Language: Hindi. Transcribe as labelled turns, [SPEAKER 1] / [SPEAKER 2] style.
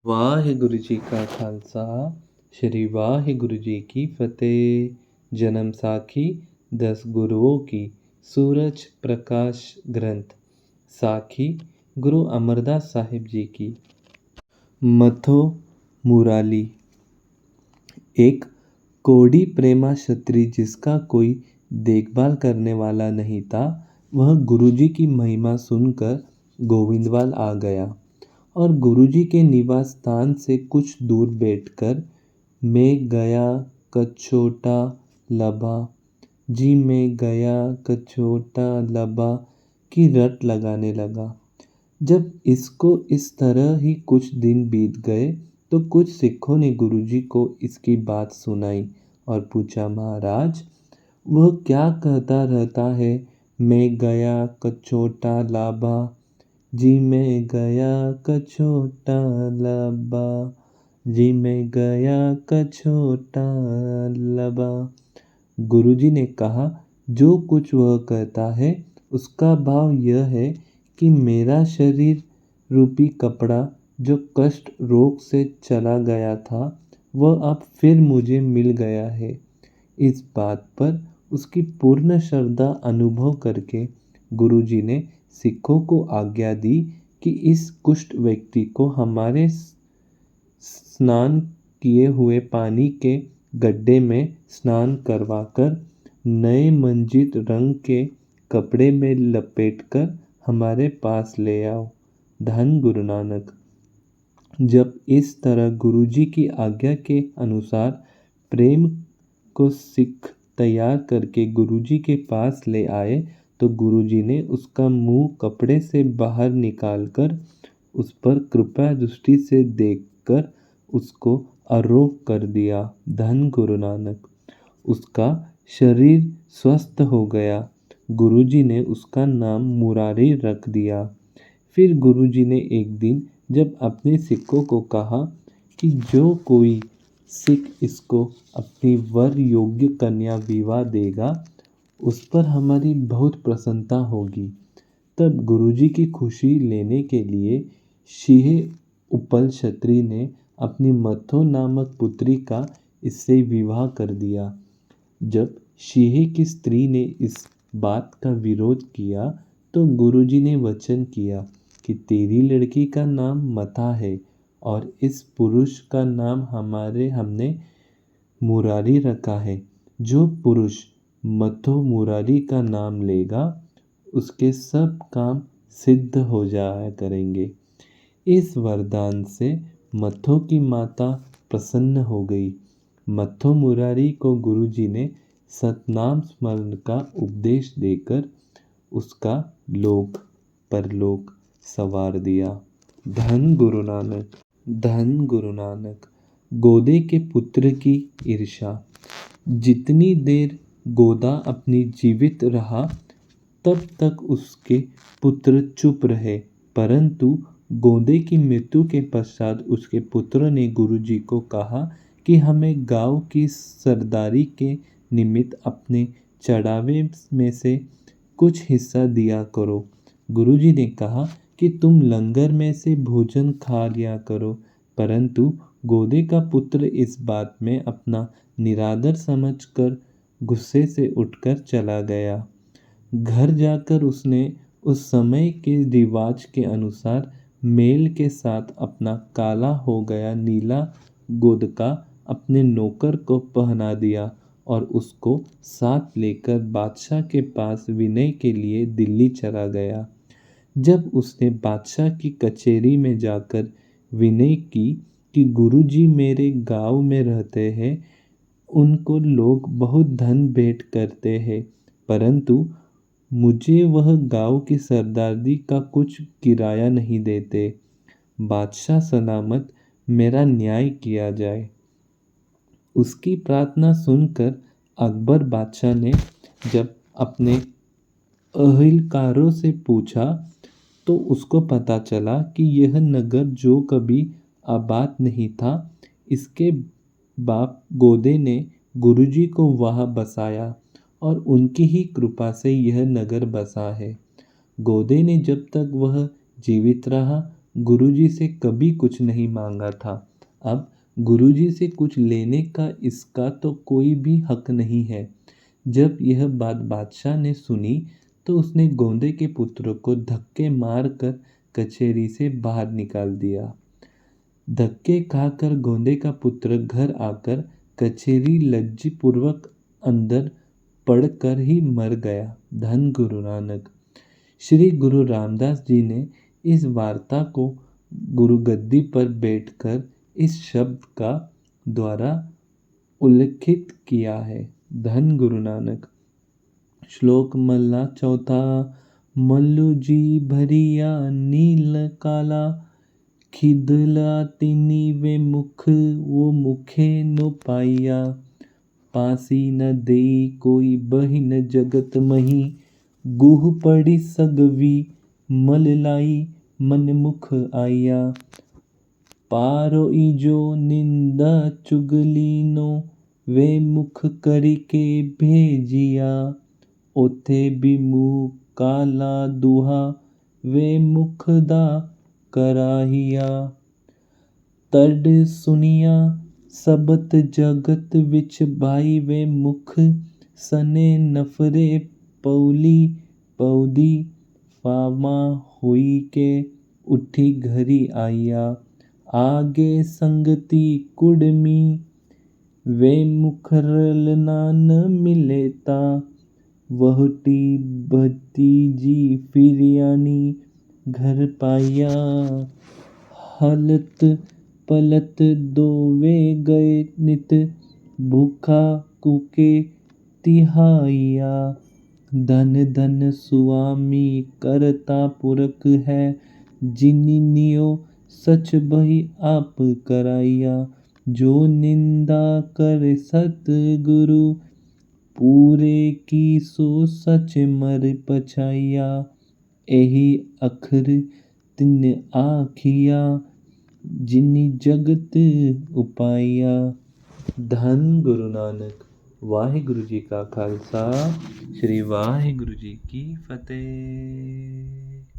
[SPEAKER 1] ਵਾਹਿਗੁਰੂ ਜੀ ਕਾ ਖਾਲਸਾ ਸ਼੍ਰੀ ਵਾਹਿਗੁਰੂ ਜੀ ਕੀ ਫਤਿਹ। ਜਨਮ ਸਾਖੀ 10 ਗੁਰੂओं की सूरज प्रकाश ग्रंथ। साखी गुरु अमरदास साहिब जी की। मथो मुराली। एक कोड़ी प्रेमा क्षत्रिय जिसका कोई देखभाल करने वाला नहीं था, वह गुरुजी की महिमा सुनकर गोविंदवाल आ गया और गुरुजी के निवास स्थान से कुछ दूर बैठकर मैं गया कछोटा लबा जी मैं गया कछोटा लबा की रट लगाने लगा। जब इसको इस तरह ही कुछ दिन बीत गए तो कुछ सिखों ने गुरुजी को इसकी बात सुनाई और पूछा, महाराज वह क्या कहता रहता है, मैं गया कछोटा लाबा जी मैं गया कछोटा लाबा जी मैं गया कछोटा लाबा। गुरुजी ने कहा, जो कुछ वह कहता है उसका भाव यह है कि मेरा शरीर रूपी कपड़ा जो कष्ट रोग से चला गया था वह अब फिर मुझे मिल गया है। इस बात पर उसकी पूर्ण श्रद्धा अनुभव करके गुरुजी ने सिखों को आज्ञा दी कि इस कुष्ठ व्यक्ति को हमारे स्नान किए हुए पानी के गड्ढे में स्नान करवाकर नए मंजित रंग के कपड़े में लपेटकर हमारे पास ले आओ। धन गुरु नानक। जब इस तरह गुरुजी की आज्ञा के अनुसार प्रेम को सिख तैयार करके गुरुजी के पास ले आए तो गुरुजी ने उसका मुंह कपड़े से बाहर निकालकर उस पर कृपा दृष्टि से देखकर उसको आरोग्य कर दिया। धन गुरु नानक। उसका शरीर स्वस्थ हो गया। गुरुजी ने उसका नाम मुरारी रख दिया। फिर गुरुजी ने एक दिन जब अपने सिखों को कहा कि जो कोई सिख इसको अपनी वर योग्य कन्या विवाह देगा उस पर हमारी बहुत प्रसन्नता होगी। तब गुरुजी की खुशी लेने के लिए सिंह उपल क्षत्रिय ने अपनी मथो नामक पुत्री का इससे विवाह कर दिया। जब सिंह की स्त्री ने इस बात का विरोध किया तो गुरुजी ने वचन किया कि तेरी लड़की का नाम मथा है और इस पुरुष का नाम हमने मुरारी रखा है। जो पुरुष मथो मुरारी का नाम लेगा उसके सब काम सिद्ध हो जाया करेंगे। इस वरदान से मथो की माता प्रसन्न हो गई। मथो मुरारी को गुरुजी ने सतनाम स्मरण का उपदेश देकर उसका लोक परलोक संवार दिया। धन गुरु नानक। धन गुरु नानक। गोदे के पुत्र की ईर्ष्या। जितनी देर गोदा अपनी जीवित रहा तब तक उसके पुत्र चुप रहे, परंतु गोदे की मृत्यु के पश्चात उसके पुत्र ने गुरुजी को कहा कि हमें गांव की सरदारी के निमित्त अपने चढ़ावे में से कुछ हिस्सा दिया करो। गुरुजी ने कहा कि तुम लंगर में से भोजन खा लिया करो, परंतु गोदे का पुत्र इस बात में अपना निरादर समझकर गुस्से से उठकर चला गया। घर जाकर उसने उस समय के रिवाज के अनुसार मेल के साथ अपना काला हो गया नीला गोदका अपने नौकर को पहना दिया और उसको साथ लेकर बादशाह के पास विनय के लिए दिल्ली चला गया। जब उसने बादशाह की कचहरी में जाकर विनय की कि गुरुजी मेरे गांव में रहते हैं, उनको लोग बहुत धन भेंट करते हैं, परंतु मुझे वह गांव की सरदारी का कुछ किराया नहीं देते। बादशाह सलामत मेरा न्याय किया जाए। उसकी प्रार्थना सुनकर अकबर बादशाह ने जब अपने अहिलकारों से पूछा तो उसको पता चला कि यह नगर जो कभी आबाद नहीं था, इसके बाप गोदे ने गुरुजी को वहाँ बसाया और उनकी ही कृपा से यह नगर बसा है। गोदे ने जब तक वह जीवित रहा गुरुजी से कभी कुछ नहीं मांगा था। अब गुरुजी से कुछ लेने का इसका तो कोई भी हक नहीं है। जब यह बात बादशाह ने सुनी तो उसने गोंदे के पुत्र को धक्के मारकर कचहरी से बाहर निकाल दिया। धक्के खाकर गोंदे का पुत्र घर आकर कचहरी लज्जीपूर्वक अंदर पड़कर ही मर गया। धन गुरु नानक। श्री गुरु रामदास जी ने इस वार्ता को गुरु गद्दी पर बैठकर इस शब्द का द्वारा उल्लिखित किया है। धन गुरु नानक। श्लोक मल्ला चौथा। मल्लू जी भरिया नील काला, खिदला तिनी वे मुख वो मुखे नो पाइया। पासी न देई कोई बहिन जगत मही, गुह पड़ी सगवी मल लाई मन मुख आइया। पारो इजो निंदा चुगली नो, वे मुख करके भेजिया। ओथे भी मुँह काला दुहा, वे मुख दा कराहिया। तड सुनिया सबत जगत विच भाई, वे मुख सने नफरे पौली पौदी। फामा हुई के उठी घरी आइया। आगे संगति कुड़मी, वे मुखरल नान मिलेता। वहुटी भतीजी फिरियानी, घर पाइया। हलत पलत दोवे गए नित, भूखा कुके तिहाइया। धन धन सुआमी करता पुरख है, जिनियो सच बही आप कराइया। जो निंदा कर सतगुरु, पूरे की सो सच मर पछाइया। एही अखर तिन आखिया, जिनि जगत उपाइया। धन गुरु नानक। वाहिगुरु जी का खालसा, श्री वाहिगुरु जी की फतेह।